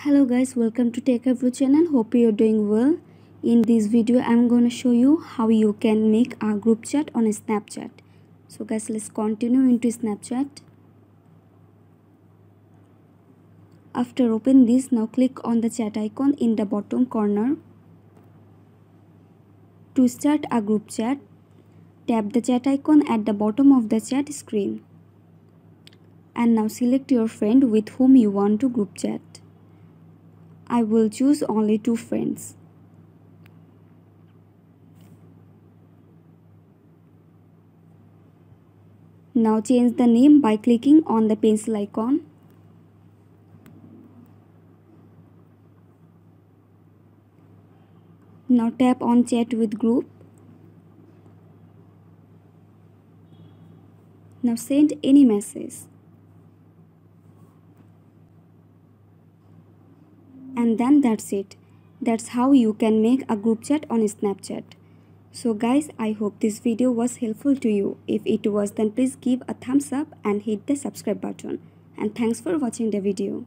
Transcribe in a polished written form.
Hello guys, welcome to Techavro channel. Hope you're doing well. In this video I'm gonna show you how you can make a group chat on Snapchat. So guys, let's continue into Snapchat. After open this, now click on the chat icon in the bottom corner. To start a group chat, tap the chat icon at the bottom of the chat screen. And now select your friend with whom you want to group chat. I will choose only 2 friends. Now change the name by clicking on the pencil icon. Now tap on chat with group. Now send any message. And then that's it. That's how you can make a group chat on Snapchat. So guys, I hope this video was helpful to you. If it was, then please give a thumbs up and hit the subscribe button. And thanks for watching the video.